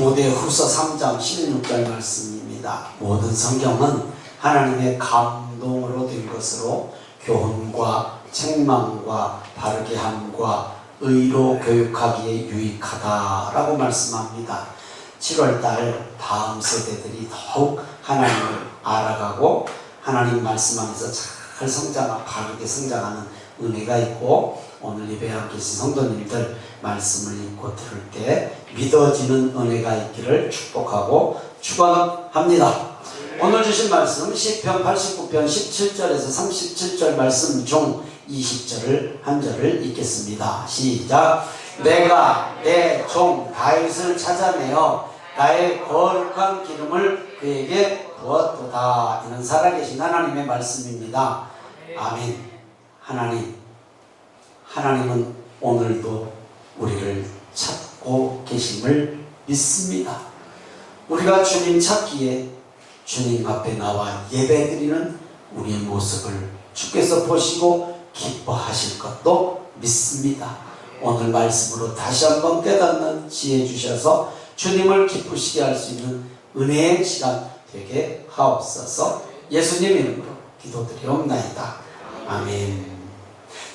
디모데후서 3장 16절 말씀입니다. 모든 성경은 하나님의 감동으로 된 것으로 교훈과 책망과 바르게 함과 의로 교육하기에 유익하다라고 말씀합니다. 7월달 다음 세대들이 더욱 하나님을 알아가고 하나님 말씀 안에서 잘 성장하고 바르게 성장하는 은혜가 있고, 오늘 예배에 함께 계신 성도님들 말씀을 읽고 들을 때 믿어지는 은혜가 있기를 축복하고 축원합니다. 오늘 주신 말씀 시편 89편 17절에서 37절 말씀 중 20절을 한 절을 읽겠습니다. 시작. 내가 내 종 다윗을 찾아내어 나의 거룩한 기름을 그에게 부었도다. 이는 살아계신 하나님의 말씀입니다. 아멘. 하나님은 오늘도 우리를 찾고 계심을 믿습니다. 우리가 주님 찾기에 주님 앞에 나와 예배드리는 우리의 모습을 주께서 보시고 기뻐하실 것도 믿습니다. 오늘 말씀으로 다시 한번 깨닫는 지혜 주셔서 주님을 기쁘시게 할 수 있는 은혜의 시간 되게 하옵소서. 예수님 이름으로 기도드리옵나이다. 아멘.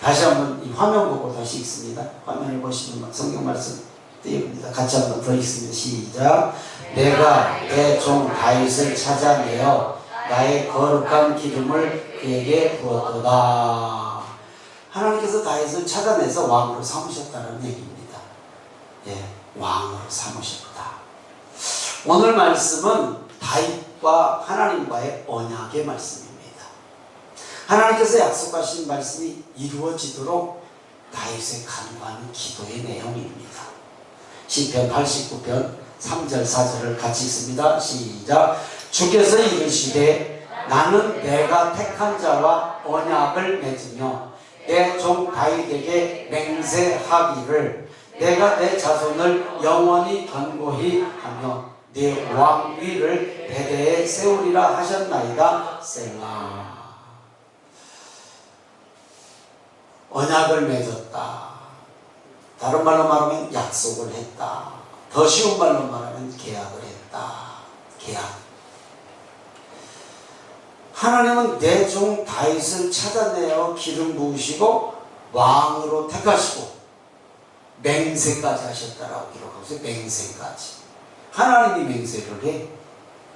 다시 한번 이 화면 보고 다시 읽습니다. 화면을 보시면 성경 말씀 띄웁니다. 같이 한번 더 읽습니다. 시작. 내가 내 종 다윗을 찾아내어 나의 거룩한 기름을 그에게 부었도다. 하나님께서 다윗을 찾아내서 왕으로 삼으셨다는 얘기입니다. 예, 왕으로 삼으셨다. 오늘 말씀은 다윗과 하나님과의 언약의 말씀입니다. 하나님께서 약속하신 말씀이 이루어지도록 다윗의 간구하는 기도의 내용입니다. 시편 89편 3절 4절을 같이 읽습니다. 시작. 주께서 이르시되 나는 내가 택한 자와 언약을 맺으며 내 종 다윗에게 맹세하기를 내가 내 자손을 영원히 견고히 하며 내 왕위를 대대에 세우리라 하셨나이다. 셀라. 언약을 맺었다. 다른 말로 말하면 약속을 했다. 더 쉬운 말로 말하면 계약을 했다. 계약. 하나님은 내 종 다윗을 찾아내어 기름 부으시고 왕으로 택하시고 맹세까지 하셨다라고 기록하고 있어요. 맹세까지. 하나님이 맹세를 해.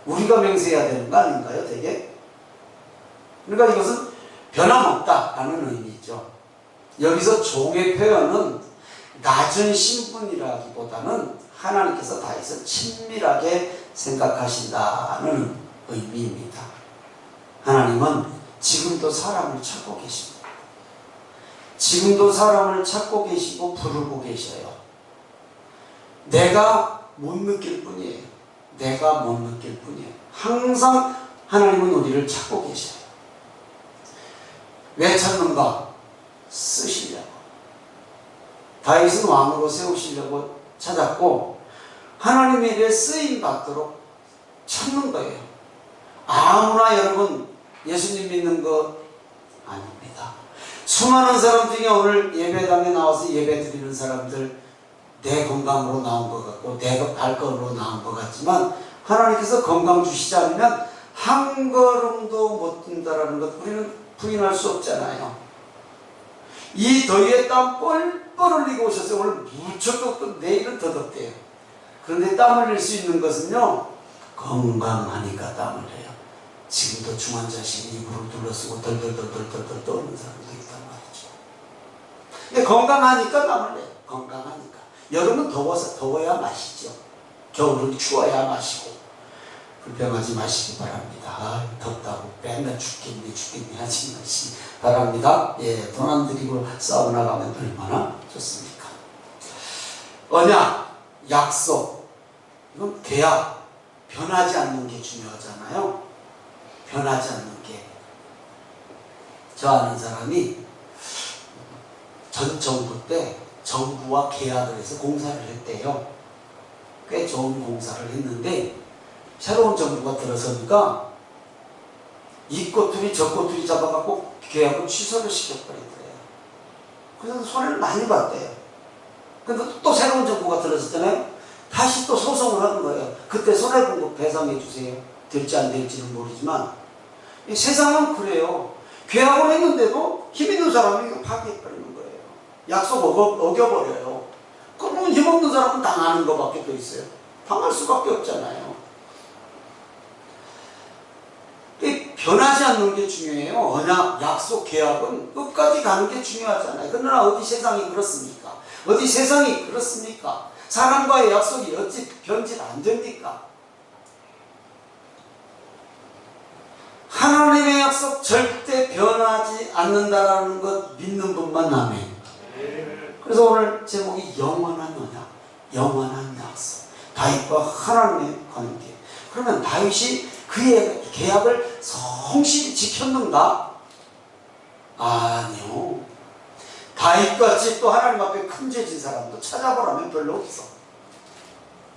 우리가 맹세해야 되는 거 아닌가요? 되게? 그러니까 이것은 변함없다라는 의미죠. 여기서 종의 표현은 낮은 신분이라기보다는 하나님께서 다윗을 친밀하게 생각하신다는 의미입니다. 하나님은 지금도 사람을 찾고 계십니다. 지금도 사람을 찾고 계시고 부르고 계셔요. 내가 못 느낄 뿐이에요. 내가 못 느낄 뿐이에요. 항상 하나님은 우리를 찾고 계셔요. 왜 찾는가? 쓰시려고. 다윗은 왕으로 세우시려고 찾았고 하나님에게 쓰임 받도록 찾는 거예요. 아무나 여러분 예수님 믿는 거 아닙니다. 수많은 사람 중에 오늘 예배당에 나와서 예배 드리는 사람들 내 건강으로 나온 것 같고 내 발걸음으로 나온 것 같지만 하나님께서 건강 주시지 않으면 한 걸음도 못 뛴다라는 것 우리는 부인할 수 없잖아요. 이 더위에 땀 뻘뻘 흘리고 오셨어요. 오늘 무척 덥고 내일은 더 덥대요. 그런데 땀 흘릴 수 있는 것은요 건강하니까 땀을 흘려요. 지금도 중환자실에 이불을 둘러쓰고 덜덜덜덜덜 떠오르는 사람도 있단 말이죠. 근데 건강하니까 땀을 흘려요. 건강하니까. 여름은 더워야 마시죠. 겨울은 추워야 마시고. 불평하지 마시기 바랍니다. 덥다고 맨날 죽겠네 하지 마시기 바랍니다. 예, 돈 안 들이고 사우나 가면 얼마나 좋습니까? 언약, 약속, 이건 계약, 변하지 않는 게 중요하잖아요. 변하지 않는 게. 저 아는 사람이 전 정부 때 정부와 계약을 해서 공사를 했대요. 꽤 좋은 공사를 했는데 새로운 정부가 들어서니까 이 꼬투리 저 꼬투리 잡아갖고 계약을 취소를 시켜버리더래요. 그래서 손해를 많이 봤대요. 근데 또 새로운 정부가 들어섰잖아요. 다시 다시 또 소송을 하는 거예요. 그때 손해본 거 배상해 주세요. 될지 안 될지는 모르지만 이 세상은 그래요. 계약을 했는데도 힘 있는 사람이 이거 파기해버리는 거예요. 약속 어겨버려요. 그러면 힘없는 사람은 당하는 것밖에 더 있어요. 당할 수밖에 없잖아요. 변하지 않는 게 중요해요. 언약, 약속, 계약은 끝까지 가는 게 중요하잖아요. 그러나 어디 세상이 그렇습니까? 어디 세상이 그렇습니까? 사람과의 약속이 어찌 변질 안 됩니까? 하나님의 약속 절대 변하지 않는다라는 것 믿는 분만 아멘. 그래서 오늘 제목이 영원한 언약, 영원한 약속. 다윗과 하나님의 관계. 그러면 다윗이 그의 계약을 성실히 지켰는가? 아니요. 다윗같이 또 하나님 앞에 큰 죄 진 사람도 찾아보라면 별로 없어.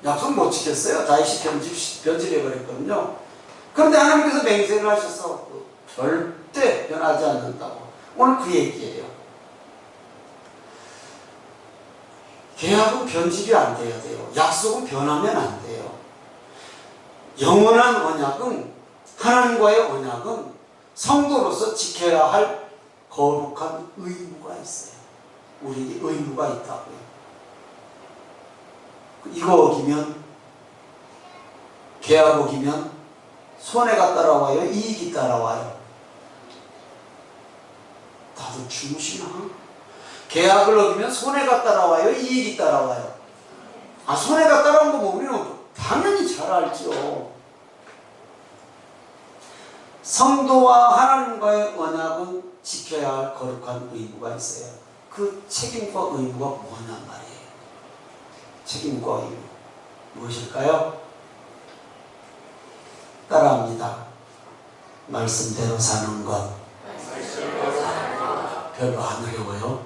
약속 못 지켰어요. 다윗이 변질해버렸거든요. 그런데 하나님께서 맹세를 하셔서 절대 변하지 않는다고. 오늘 그 얘기예요. 계약은 변질이 안 돼야 돼요. 약속은 변하면 안 돼요. 영원한 언약은, 하나님과의 언약은 성도로서 지켜야 할 거룩한 의무가 있어요. 우리에게 의무가 있다고요. 이거 어기면, 계약 어기면 손해가 따라와요? 이익이 따라와요? 다들 주무시나? 계약을 어기면 손해가 따라와요? 이익이 따라와요? 아, 손해가 따라온 거 뭐 우리는 당연히 잘 알죠. 성도와 하나님과의 언약은 지켜야 할 거룩한 의무가 있어요. 그 책임과 의무가 뭐냐 말이에요. 책임과 의무 무엇일까요? 따라합니다. 말씀대로 사는 것. 별로 안 어려워요.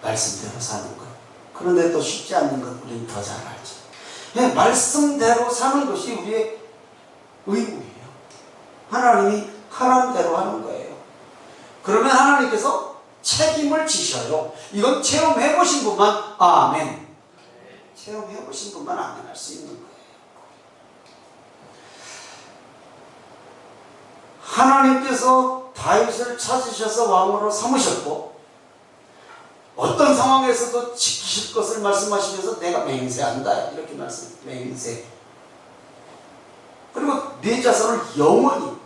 말씀대로 사는 것. 그런데 또 쉽지 않는 것 우리는 더 잘 알죠. 네, 말씀대로 사는 것이 우리의 의무예요. 하나님이 하라는 대로 하는 거예요. 그러면 하나님께서 책임을 지셔요. 이건 체험해보신 분만 아멘. 체험해보신 분만 아멘 할 수 있는 거예요. 하나님께서 다윗을 찾으셔서 왕으로 삼으셨고 어떤 상황에서도 지키실 것을 말씀하시면서 내가 맹세한다 이렇게 맹세. 그리고 네 자손을 영원히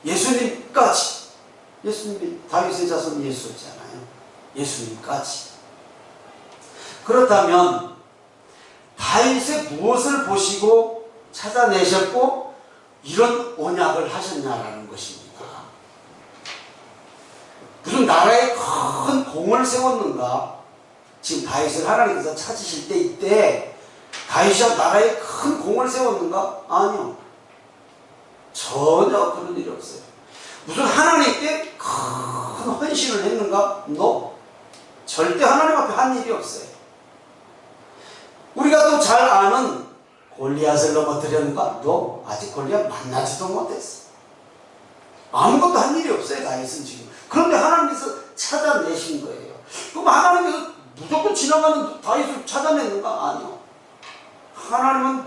예수님까지, 예수님이 다윗의 자손이 예수잖아요. 예수님까지. 그렇다면 다윗의 무엇을 보시고 찾아내셨고 이런 언약을 하셨냐라는 것입니다. 무슨 나라에 큰 공을 세웠는가? 지금 다윗을 하나님께서 찾으실 때 이때 다윗이 나라에 큰 공을 세웠는가? 아니요. 전혀 그런 일이 없어요. 무슨 하나님께 큰 헌신을 했는가? No. 절대 하나님 앞에 한 일이 없어요. 우리가 또 잘 아는 골리앗을 넘어뜨렸는가? No. 아직 골리앗 만나지도 못했어. 아무것도 한 일이 없어요. 다윗은 지금. 그런데 하나님께서 찾아내신 거예요. 그럼 하나님께서 무조건 지나가는 다윗을 찾아냈는가? 아니요. 하나님은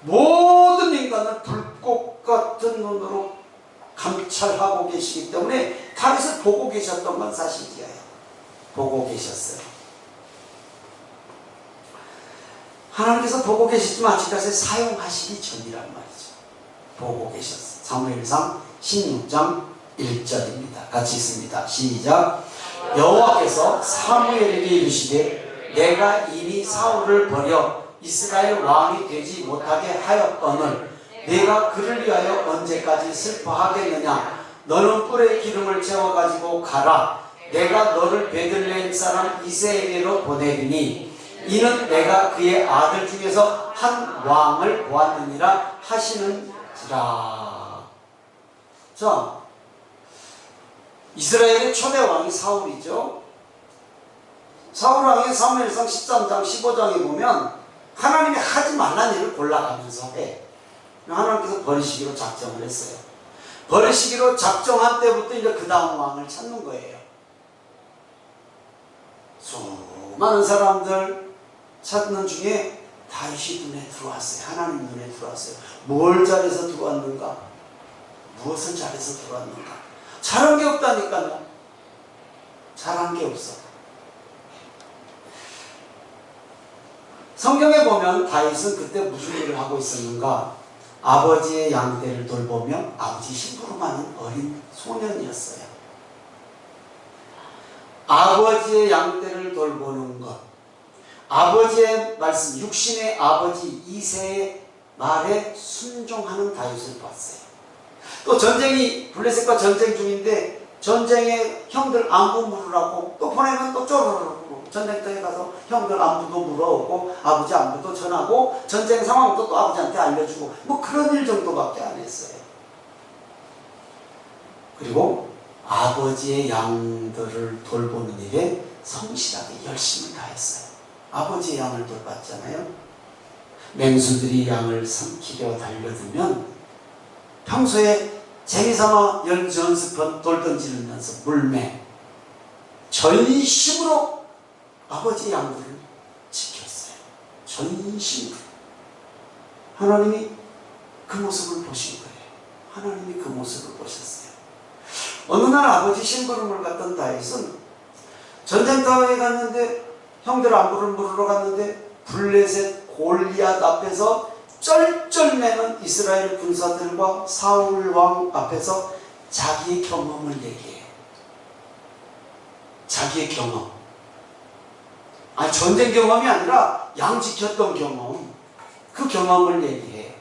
모든 인간을 불꽃 같은 눈으로 감찰하고 계시기 때문에 다윗을 보고 계셨던 건 사실이에요. 보고 계셨어요. 하나님께서 보고 계시지만 아직까지 사용하시기 전이란 말이죠. 보고 계셨어요. 사무엘상 16장 1절입니다. 같이 읽습니다. 시작. 여호와께서 사무엘에게 이르시되 내가 이미 사울을 버려 이스라엘 왕이 되지 못하게 하였거늘 내가 그를 위하여 언제까지 슬퍼하겠느냐. 너는 뿔에 기름을 채워가지고 가라. 내가 너를 베들레헴 사람 이새에게로 보내리니 이는 내가 그의 아들 중에서 한 왕을 보았느니라 하시는지라. 자, 이스라엘의 초대 왕이 사울이죠. 사울 왕이 사무엘상 13장 15장에 보면 하나님이 하지 말란 일을 골라가면서 해. 하나님께서 버리시기로 작정을 했어요. 버리시기로 작정한 때부터 이제 그 다음 왕을 찾는 거예요. 수많은 사람들 찾는 중에 다윗이 눈에 들어왔어요. 하나님 눈에 들어왔어요. 뭘 잘해서 들어왔는가? 무엇을 잘해서 들어왔는가? 잘한 게 없다니까요. 잘한 게 없어. 성경에 보면 다윗은 그때 무슨 일을 하고 있었는가? 아버지의 양떼를 돌보며 아버지 심부름하는 어린 소년이었어요. 아버지의 양떼를 돌보는 것, 아버지의 말씀, 육신의 아버지 이새의 말에 순종하는 다윗을 봤어요. 또 전쟁이 블레셋과 전쟁 중인데 전쟁에 형들 안부 물으라고 또 보내면 또 쪼르르 전쟁터에 가서 형들 안부도 물어오고 아버지 안부도 전하고 전쟁 상황도 또 아버지한테 알려주고 뭐 그런 일 정도밖에 안 했어요. 그리고 아버지의 양들을 돌보는 일에 성실하게 열심히 다했어요. 아버지의 양을 돌봤잖아요. 맹수들이 양을 삼키려 달려들면 평소에 재미삼아 연습한 돌 던지면서 물매 전심으로 아버지의 양들을 지켰어요. 전심으로. 하나님이 그 모습을 보신 거예요. 하나님이 그 모습을 보셨어요. 어느 날 아버지 심부름을 갔던 다윗은 전쟁터에 갔는데 형들 안부를 물으러 갔는데 블레셋 골리앗 앞에서 쩔쩔매는 이스라엘 군사들과 사울 왕 앞에서 자기의 경험을 얘기해요. 자기의 경험. 아니 전쟁 경험이 아니라 양 지켰던 경험. 그 경험을 얘기해요.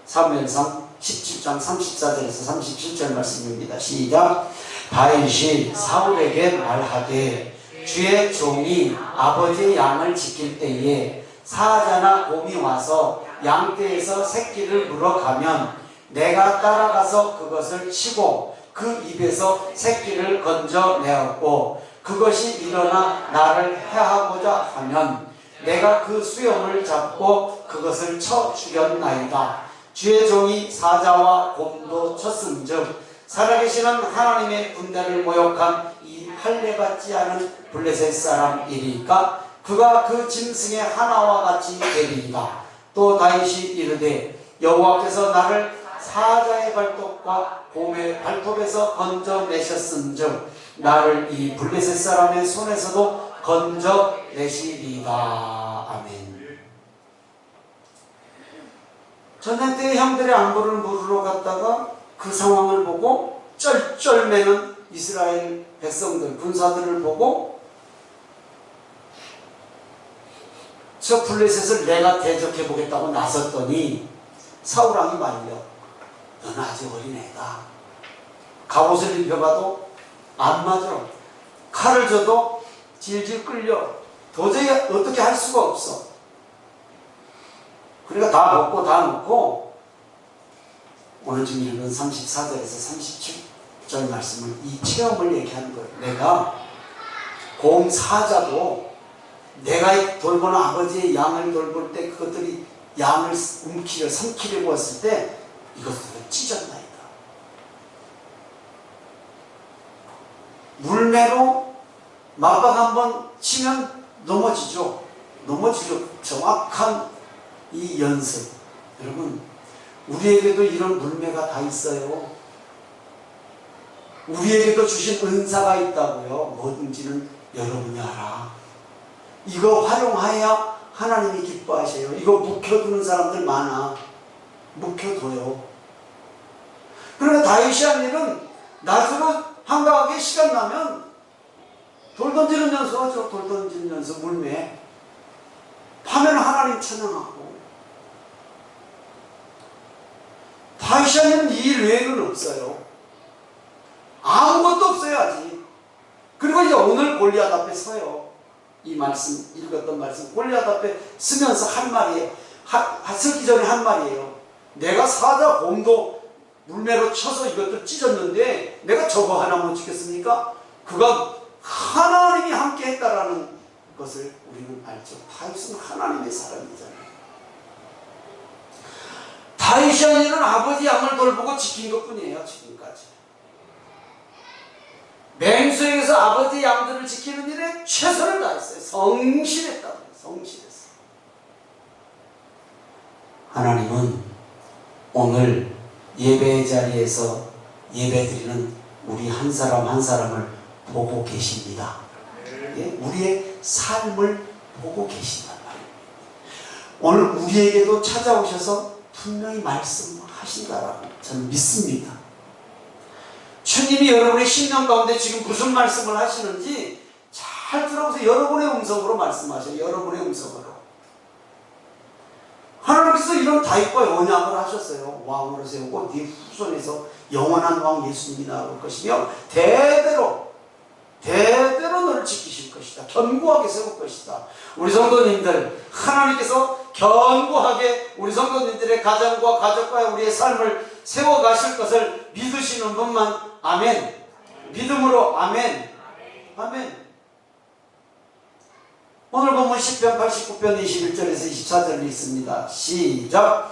사무엘상 17장 34절에서 37절 말씀입니다. 시작. 다윗이 사울에게 말하되 주의 종이 아버지의 양을 지킬 때에 사자나 곰이 와서 양떼에서 새끼를 물어가면 내가 따라가서 그것을 치고 그 입에서 새끼를 건져내었고 그것이 일어나 나를 해하고자 하면 내가 그 수염을 잡고 그것을 쳐 죽였나이다. 주의 종이 사자와 곰도 쳤은즉 살아계시는 하나님의 군대를 모욕한 이 할례 받지 않은 블레셋 사람이리까 그가 그 짐승의 하나와 같이 되리이다. 또 다윗이 이르되 여호와께서 나를 사자의 발톱과 곰의 발톱에서 건져내셨은즉 나를 이 블레셋 사람의 손에서도 건져내시리이다. 아멘. 전쟁 때 형들의 안부를 물으러 갔다가 그 상황을 보고 쩔쩔매는 이스라엘 백성들, 군사들을 보고 저 블레셋을 내가 대적해보겠다고 나섰더니 사울왕이 말려 너는 아직 어린애다. 갑옷을 입혀봐도 안 맞아. 칼을 줘도 질질 끌려. 도저히 어떻게 할 수가 없어. 그러니까 다 먹고 다 놓고 오늘 지금 읽은 34절에서 37절 말씀을 이 체험을 얘기하는 거예요. 내가 곰 사자도 내가 돌보는 아버지의 양을 돌볼 때 그것들이 양을 움키려 삼키려고 했을 때 이것들은 찢었나이다. 물매로 맞박 한번 치면 넘어지죠. 정확한 이 연습. 여러분 우리에게도 이런 물매가 다 있어요. 우리에게도 주신 은사가 있다고요. 뭐든지는 여러분이 알아. 이거 활용해야 하나님이 기뻐하셔요. 이거 묵혀두는 사람들 많아. 묵혀둬요. 그러니까 다윗이 한 일은 낮으로 한가하게 시간 나면 돌 던지는 연습하죠. 돌 던지는 연습, 물매. 밤에는 하나님 찬양하고. 다윗이 한 일은 이 일 외에는 없어요. 아무것도 없어요 아직. 그리고 이제 오늘 골리앗 앞에 서요. 이 말씀, 읽었던 말씀 골리앗 앞에 쓰면서 한 말이에요. 쓰기 전에 한 말이에요. 내가 사자 곰도 물매로 쳐서 이것도 찢었는데 내가 저거 하나 못 지켰습니까? 그가 하나님이 함께 했다라는 것을 우리는 알죠. 다윗은 하나님의 사람이잖아요. 다윗이 한 일은 아버지 양을 돌보고 지킨 것뿐이에요. 지금까지. 맹수에게서 아버지 양들을 지키는 일에 최선을 다했어요. 성실했다고요. 성실했어. 하나님은 오늘 예배 자리에서 예배드리는 우리 한 사람 한 사람을 보고 계십니다. 예? 우리의 삶을 보고 계신단 말입니다. 오늘 우리에게도 찾아오셔서 분명히 말씀하신다라고 저는 믿습니다. 주님이 여러분의 심령 가운데 지금 무슨 말씀을 하시는지 잘 들어보세요. 여러분의 음성으로 말씀하셔요. 여러분의 음성으로. 하나님께서 이런 다윗과 언약을 하셨어요. 왕으로 세우고 네 후손에서 영원한 왕 예수님이 나올 것이며 대대로 너를 지키실 것이다. 견고하게 세울 것이다. 우리 성도님들, 하나님께서 견고하게 우리 성도님들의 가정과 가족과 우리의 삶을 세워가실 것을 믿으시는 분만 아멘. 믿음으로 아멘. 아멘. 오늘 본문 10편 89편 21절에서 24절이 있습니다. 시작.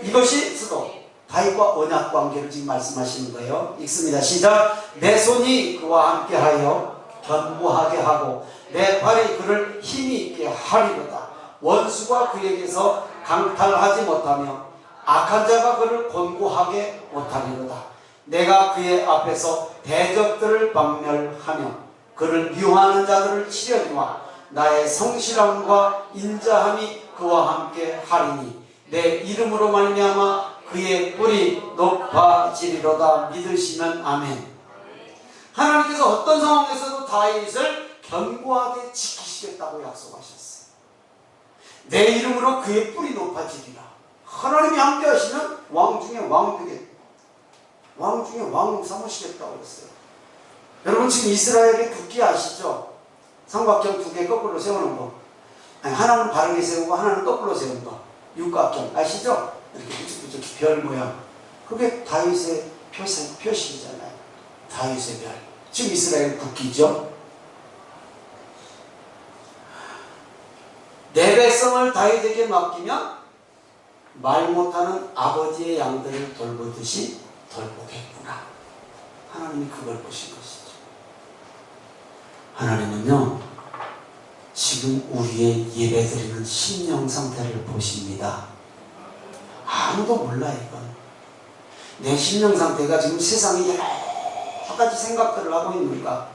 이것이 수도 다윗과 언약 관계를 지금 말씀하시는 거예요. 읽습니다. 시작. 내 손이 그와 함께하여 견고하게 하고 내 팔이 그를 힘이 있게 하리로다. 원수가 그에게서 강탈하지 못하며 악한 자가 그를 곤고하게 못하리로다. 내가 그의 앞에서 대적들을 박멸하며 그를 미워하는 자들을 치려니와 나의 성실함과 인자함이 그와 함께 하리니 내 이름으로 말미암아 그의 뿔이 높아지리로다. 믿으시면 아멘. 하나님께서 어떤 상황에서도 다윗을 견고하게 지키시겠다고 약속하셨어요. 내 이름으로 그의 뿔이 높아지리라. 하나님이 함께 하시면 왕 중에 왕 되겠다. 왕 중에 왕 삼으시겠다고 했어요. 여러분 지금 이스라엘의 국기 아시죠? 삼각형 두 개 거꾸로 세우는 거. 아니, 하나는 바르게 세우고 하나는 거꾸로 세우는 거. 육각형 아시죠? 이렇게 부쩍부쩍 별 모양. 그게 다윗의 표식이잖아요. 다윗의 별. 지금 이스라엘 국기죠. 내 백성을 다윗에게 맡기면 말 못하는 아버지의 양들을 돌보듯이 돌보겠구나. 하나님이 그걸 보신 것이죠. 하나님은요, 지금 우리의 예배드리는 심령 상태를 보십니다. 아무도 몰라 이건. 내 심령 상태가 지금 세상에 여러 가지 생각들을 하고 있는가?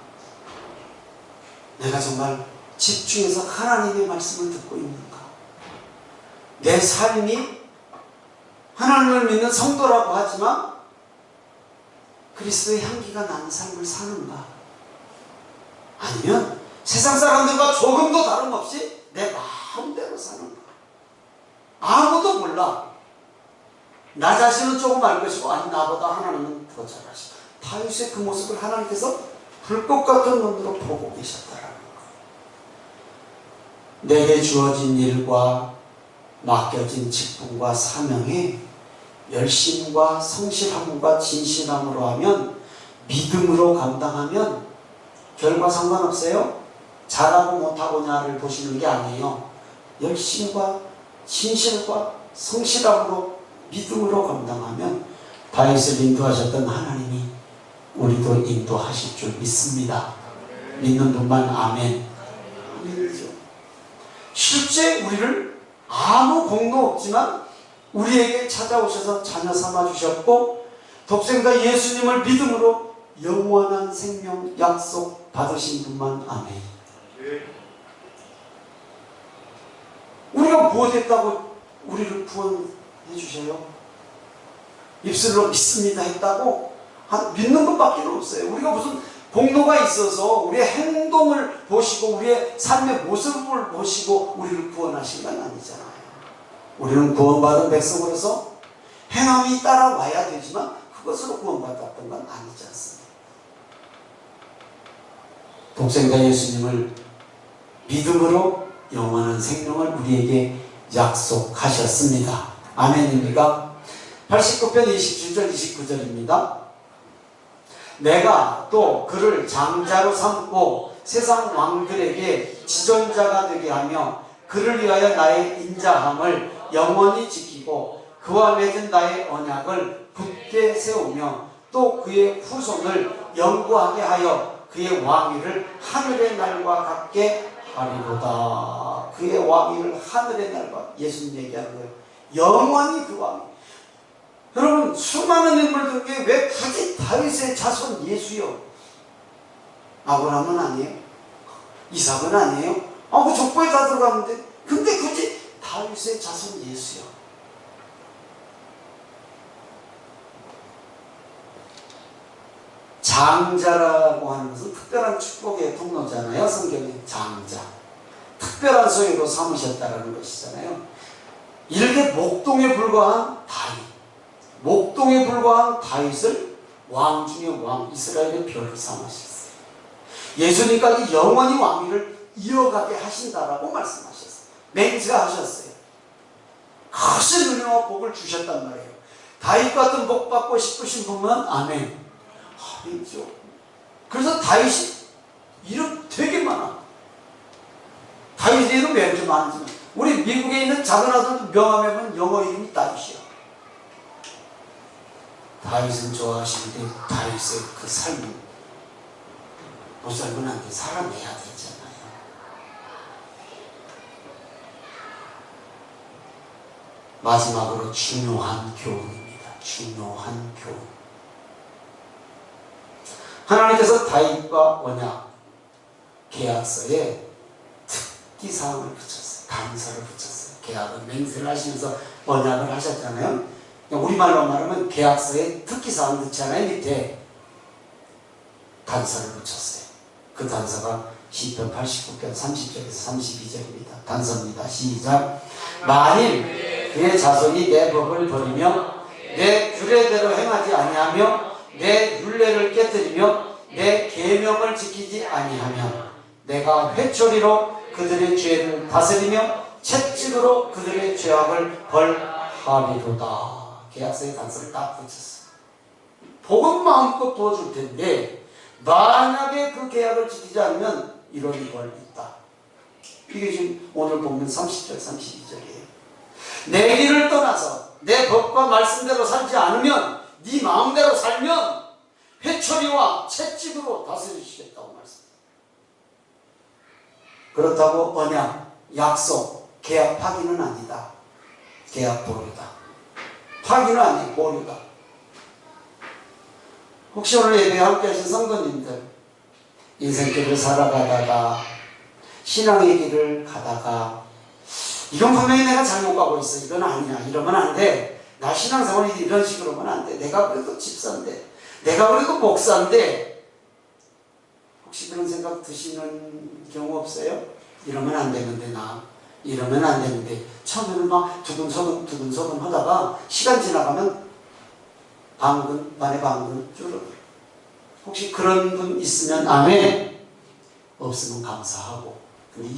내가 정말 집중해서 하나님의 말씀을 듣고 있는가? 내 삶이 하나님을 믿는 성도라고 하지만 그리스도의 향기가 나는 삶을 사는가? 아니면 세상 사람들과 조금도 다름없이 내 마음대로 사는가? 아무도 몰라. 나 자신은 조금 알 것이고 아니 나보다 하나님은 더 잘 아시다. 다윗의 그 모습을 하나님께서 불꽃 같은 눈으로 보고 계셨다라는 거예요. 내게 주어진 일과 맡겨진 직분과 사명에 열심과 성실함과 진실함으로 하면, 믿음으로 감당하면 결과 상관없어요. 잘하고 못하고냐를 보시는 게 아니에요. 열심과 진실과 성실함으로 믿음으로 감당하면 다윗을 인도하셨던 하나님이 우리도 인도하실 줄 믿습니다. 믿는 분만 아멘. 아멘이죠. 실제 우리를 아무 공도 없지만 우리에게 찾아오셔서 자녀 삼아주셨고 독생자 예수님을 믿음으로 영원한 생명 약속 받으신 분만 아멘. 우리가 무엇했다고 우리를 구원해 주셔요? 입술로 믿습니다 했다고 믿는 것밖에 없어요. 우리가 무슨 공로가 있어서 우리의 행동을 보시고 우리의 삶의 모습을 보시고 우리를 구원하신 건 아니잖아요. 우리는 구원받은 백성으로서 행함이 따라와야 되지만 그것으로 구원받았던 건 아니지 않습니까? 독생자 예수님을 믿음으로 영원한 생명을 우리에게 약속하셨습니다. 아멘입니까? 89편 27절 29절입니다. 내가 또 그를 장자로 삼고 세상 왕들에게 지존자가 되게 하며 그를 위하여 나의 인자함을 영원히 지키고 그와 맺은 나의 언약을 굳게 세우며 또 그의 후손을 영구하게 하여 그의 왕위를 하늘의 날과 같게 하리로다. 그의 왕위를 하늘의 날과, 예수님 얘기하는 거예요. 영원히 그 왕이. 여러분, 수많은 인물들 중에 왜 굳이 다윗의 자손 예수요? 아브라함은 아니에요? 이삭은 아니에요? 그 족보에 다 들어갔는데, 근데 굳이 다윗의 자손 예수요? 장자라고 하는 것은 특별한 축복의 통로잖아요. 성경의 장자. 특별한 소유로 삼으셨다는 것이잖아요. 이렇게 목동에 불과한 다윗, 목동에 불과한 다윗을 왕 중의 왕, 이스라엘의 별을 삼으셨어요. 예수님까지 영원히 왕위를 이어가게 하신다라고 말씀하셨어요. 맹세하셨어요. 크신 은혜와 복을 주셨단 말이에요. 다윗 같은 복 받고 싶으신 분은 아멘. 아멘이죠. 그래서 다윗이 이름 되게 많아. 다윗 이름 왜 이렇게 많은지는, 우리 미국에 있는 작은 아들도 명함에는 영어 이름이 다윗이야. 다윗은 좋아하시는데 다윗의 그 삶은 못 살면 안 돼. 살아내야 되잖아요. 마지막으로 중요한 교훈입니다. 중요한 교훈. 하나님께서 다윗과 언약 계약서에 특기사항을 붙였어요. 단서를 붙였어요. 계약은 맹세를 하시면서 언약을 하셨잖아요. 우리말로 말하면 계약서에 특기사항 넣잖아요. 밑에 단서를 붙였어요. 그 단서가 시편 89편 30절에서 32절입니다. 단서입니다. 시작. 만일 그의 자손이 내 법을 버리며 내 규례대로 행하지 아니하며 내 율례를 깨뜨리며 내 계명을 지키지 아니하면 내가 회초리로 그들의 죄를 다스리며 채찍으로 그들의 죄악을 벌하리로다. 계약서의 단서를 딱 붙였어. 복은 마음껏 부어줄 텐데 만약에 그 계약을 지키지 않으면 이런 벌이 있다. 이게 지금 오늘 보면 30절 32절이에요. 내 길을 떠나서 내 법과 말씀대로 살지 않으면, 네 마음대로 살면 회초리와 채찍으로 다스리시겠다고 말씀. 그렇다고 언약, 약속, 계약 파기는 아니다. 계약 보류다. 파기는 아니에요. 보류다. 혹시 오늘 예배에 함께 하신 성도님들, 인생길을 살아가다가 신앙의 길을 가다가 이건 분명히 내가 잘못 가고 있어. 이건 아니야. 이러면 안 돼. 나 신앙생활이 이런 식으로 하면 안 돼. 내가 그래도 집사인데, 내가 그래도 목사인데, 혹시 그런 생각 드시는 경우 없어요? 이러면 안 되는데, 나 이러면 안 되는데, 처음에는 막 두근두근 하다가 시간 지나가면 반에 방금 줄어들어. 혹시 그런 분 있으면 아멘. 없으면 감사하고. 근데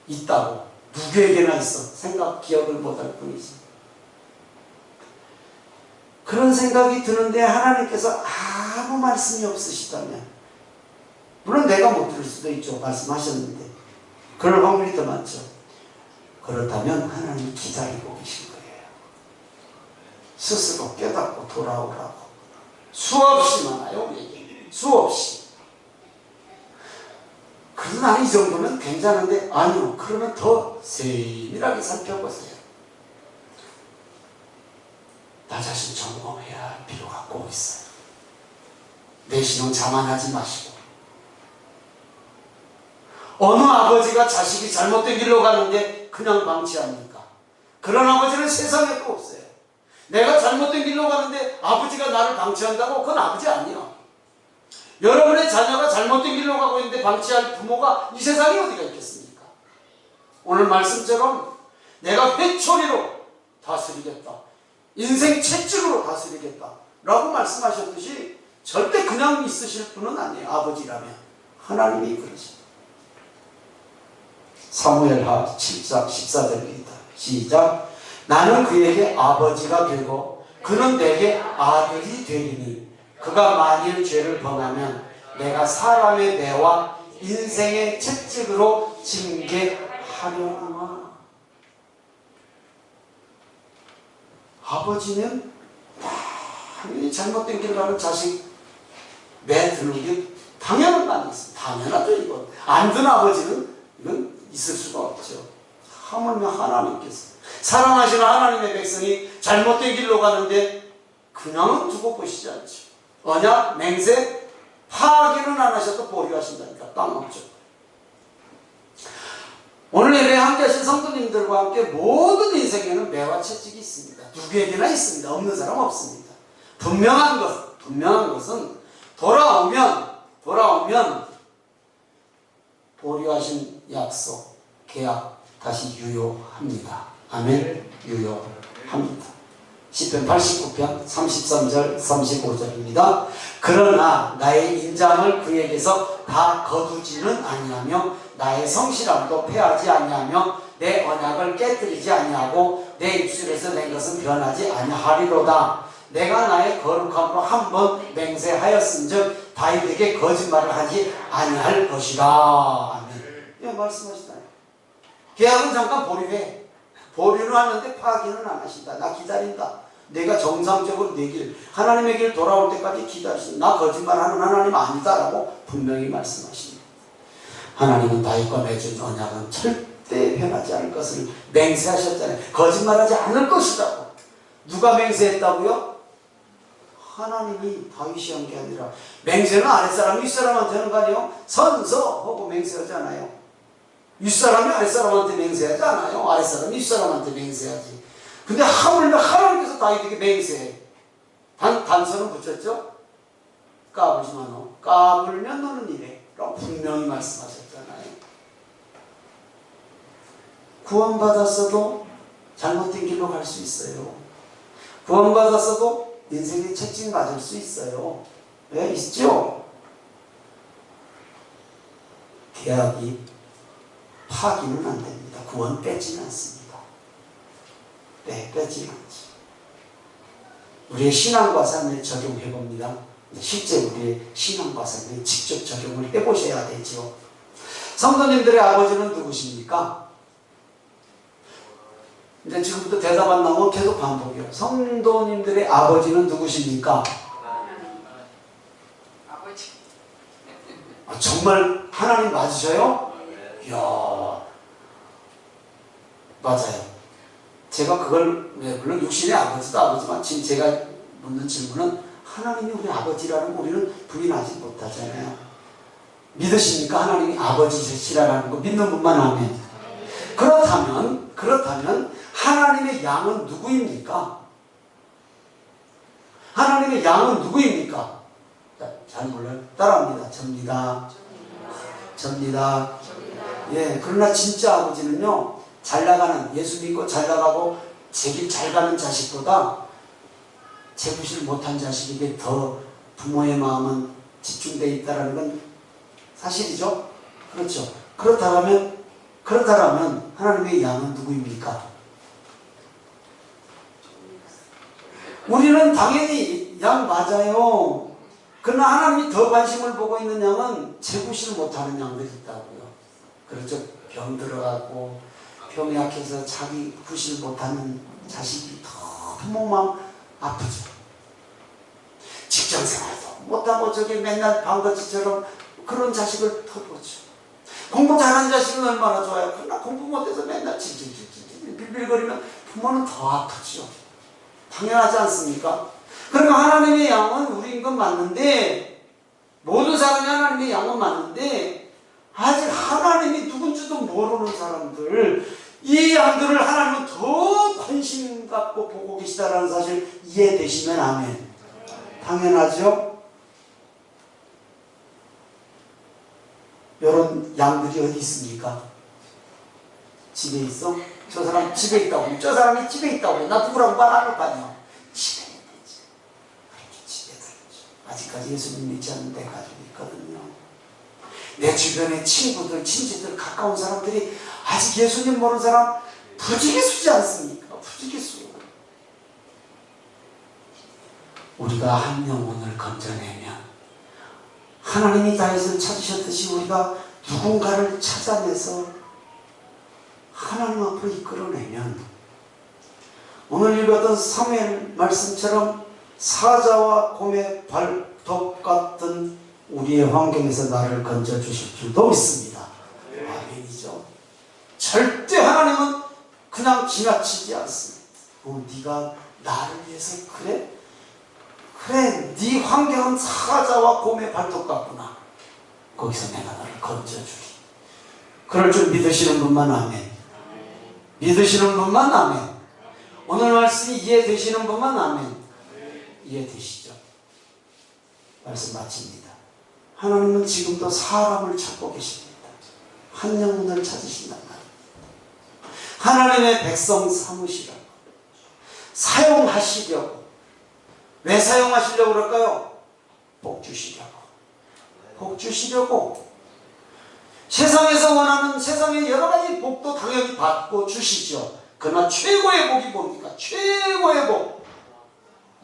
있다고 누구에게나 있어. 생각 기억을 못할 뿐이지. 그런 생각이 드는데 하나님께서 아무 말씀이 없으시다면, 물론 내가 못 들을 수도 있죠. 말씀하셨는데 그럴 확률이 더 많죠. 그렇다면 하나님이 기다리고 계신 거예요. 스스로 깨닫고 돌아오라고. 수없이 많아요. 우리에게 수없이. 그래서 나는 이 정도면 괜찮은데, 아니요. 그러면 더 세밀하게 살펴보세요. 나 자신 점검해야 할 필요가 꼭 있어요. 내 신앙 자만하지 마시고. 어느 아버지가 자식이 잘못된 길로 가는데 그냥 방치합니까? 그런 아버지는 세상에 또 없어요. 내가 잘못된 길로 가는데 아버지가 나를 방치한다고? 그건 아버지 아니야. 여러분의 자녀가 잘못된 길로 가고 있는데 방치할 부모가 이 세상에 어디가 있겠습니까? 오늘 말씀처럼 내가 회초리로 다스리겠다, 인생 채찍으로 다스리겠다 라고 말씀하셨듯이 절대 그냥 있으실 분은 아니에요. 아버지라면 하나님이 그러십니다. 사무엘하 7장 14절입니다. 시작. 나는 그에게 아버지가 되고 그는 내게 아들이 되리니 그가 만일 죄를 범하면 내가 사람의 매와 인생의 채찍으로 징계하려구나. 아버지는 당연히 잘못된 길을 가는 자식 매 드는 게 당연한 거 아니겠습니까? 당연하죠. 이건 안 든 아버지는 이건 있을 수가 없죠. 하물며 하나님께서 사랑하시는 하나님의 백성이 잘못된 길로 가는데 그냥은 두고 보시지 않죠. 언약, 맹세, 파기는 안 하셔도 보류하신다니까. 딱 맞죠. 오늘 예배에 함께 하신 성도님들과 함께 모든 인생에는 매와 채찍이 있습니다. 누구에게나 있습니다. 없는 사람 없습니다. 분명한 것은 돌아오면 보류하신 약속, 계약 다시 유효합니다. 아멘. 유효합니다. 시편 89편 33절 35절입니다. 그러나 나의 인장을 그에게서 다 거두지는 아니하며 나의 성실함도 패하지 아니하며 내 언약을 깨뜨리지 아니하고 내 입술에서 낸 것은 변하지 아니하리로다. 내가 나의 거룩함으로 한 번 맹세하였은즉 다윗에게 거짓말을 하지 아니할 것이라. 아멘. 예, 말씀하시나요? 계약은 잠깐 보류해. 보류는 하는데 파기는 안 하신다. 나 기다린다. 내가 정상적으로 내 길, 하나님의 길 돌아올 때까지 기다리신다. 나 거짓말하는 하나님 아니다라고 분명히 말씀하십니다. 하나님은 다윗과 맺은 언약은 절대 변하지 않을 것을 맹세하셨잖아요. 거짓말하지 않을 것이라고. 누가 맹세했다고요? 하나님이 다윗이 한 게 아니라. 맹세는 아랫사람이 윗사람한테 하는 거 아니에요? 선서하고 맹세하잖아요. 윗사람이 아랫사람한테 맹세하지 않아요. 아랫사람이 윗사람한테 맹세하지. 근데 하물며 하나님께서 다윗에게 맹세해. 단서는 붙였죠? 까불지 마너. 까불면 너는 이래 라고 분명히 말씀하셨잖아요. 구원받았어도 잘못된 길로 갈 수 있어요. 구원받았어도 인생의 채찍 맞을 수 있어요. 왜? 있죠? 계약이 파기는 안 됩니다. 구원 뺏지는 않습니다. 뺏지는 않지. 우리의 신앙과 삶에 적용해 봅니다. 실제 우리의 신앙과 삶에 직접 적용을 해보셔야 되죠. 성도님들의 아버지는 누구십니까? 이제 지금부터 대답 안 나오면 계속 반복이요. 성도님들의 아버지는 누구십니까? 아버지. 정말 하나님 맞으셔요? 이야, 맞아요. 제가 그걸, 물론 육신의 아버지도 아버지만 지금 제가 묻는 질문은 하나님이 우리 아버지라는 거 우리는 부인하지 못하잖아요. 믿으십니까? 하나님이 아버지시라는 거 믿는 분만 하면. 그렇다면 하나님의 양은 누구입니까? 하나님의 양은 누구입니까? 잘 몰라요. 따라합니다. 접니다. 예, 그러나 진짜 아버지는요, 잘 나가는, 예수 믿고 잘 나가고 제 길 잘 가는 자식보다 제구실 못한 자식에게 더 부모의 마음은 집중되어 있다는 건 사실이죠? 그렇죠. 그렇다면 하나님의 양은 누구입니까? 우리는 당연히 양 맞아요. 그러나 하나님이 더 관심을 보고 있는 양은 제구실 못하는 양들이 있다고요. 그렇죠. 병 들어가고 병 약해서 자기 구실 못하는 자식이 더 부모 마음 아프죠. 직장생활도 못하고 저기 맨날 방거지처럼 그런 자식을 더 보죠. 공부 잘하는 자식은 얼마나 좋아요. 그러나 공부 못해서 맨날 질질질질 빌빌거리면 부모는 더 아프죠. 당연하지 않습니까? 그러니까 하나님의 양은 우리인 건 맞는데, 모든 사람이 하나님의 양은 맞는데 아직 하나님이 누군지도 모르는 사람들, 이 양들을 하나님은 더 관심 갖고 보고 계시다라는 사실 이해되시면 아멘. 당연하죠? 이런 양들이 어디 있습니까? 집에 있어? 저 사람 집에 있다고. 저 사람이 집에 있다고. 나 누구라고 말 안 할 거 아니야. 집에 있는지. 그렇게 집에 살죠. 아직까지 예수님 믿지 않는 데가 좀 있거든요. 내 주변의 친구들, 친지들, 가까운 사람들이 아직 예수님 모르는 사람 부지기수지 않습니까? 부지기수. 우리가 한 영혼을 건져내면 하나님이 다윗을 찾으셨듯이 우리가 누군가를 찾아내서 하나님 앞으로 이끌어내면 오늘 읽었던 사무엘 말씀처럼 사자와 곰의 발톱 같은 우리의 환경에서 나를 건져주실 줄도 믿습니다. 아멘이죠. 절대 하나님은 그냥 지나치지 않습니다. 네가 나를 위해서 그래? 그래, 네 환경은 사자와 곰의 발톱 같구나. 거기서 내가 너를 건져주리. 그럴 줄 믿으시는 분만 아멘. 믿으시는 분만 아멘. 오늘 말씀이 이해되시는 분만 아멘. 이해되시죠? 말씀 마칩니다. 하나님은 지금도 사람을 찾고 계십니다. 한 영혼을 찾으신단 말이에요. 하나님의 백성 삼으시라고, 사용하시려고. 왜 사용하시려고 그럴까요? 복 주시려고. 복 주시려고. 세상에서 원하는 세상의 여러 가지 복도 당연히 받고 주시죠. 그러나 최고의 복이 뭡니까? 최고의 복,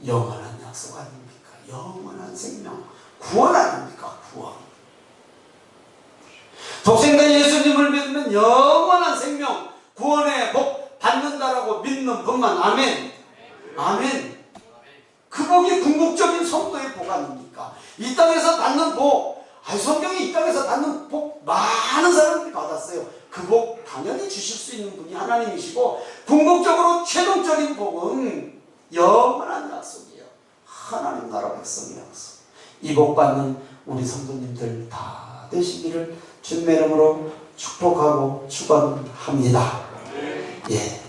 영원한 약속 아닙니까? 영원한 생명, 구원 아닙니까? 구원. 독생자 예수님을 믿으면 영원한 생명, 구원의 복 받는다라고 믿는 분만 아멘. 아멘. 그 복이 궁극적인 성도의 복 아닙니까? 이 땅에서 받는 복, 성경이 이 땅에서 받는 복 많은 사람들이 받았어요. 그 복 당연히 주실 수 있는 분이 하나님이시고, 궁극적으로 최종적인 복은 영원한 약속이에요. 하나님 나라 백성의 약속. 이 복 받는 우리 성도님들 다 되시기를 주님의 이름으로 축복하고 축원합니다. 예.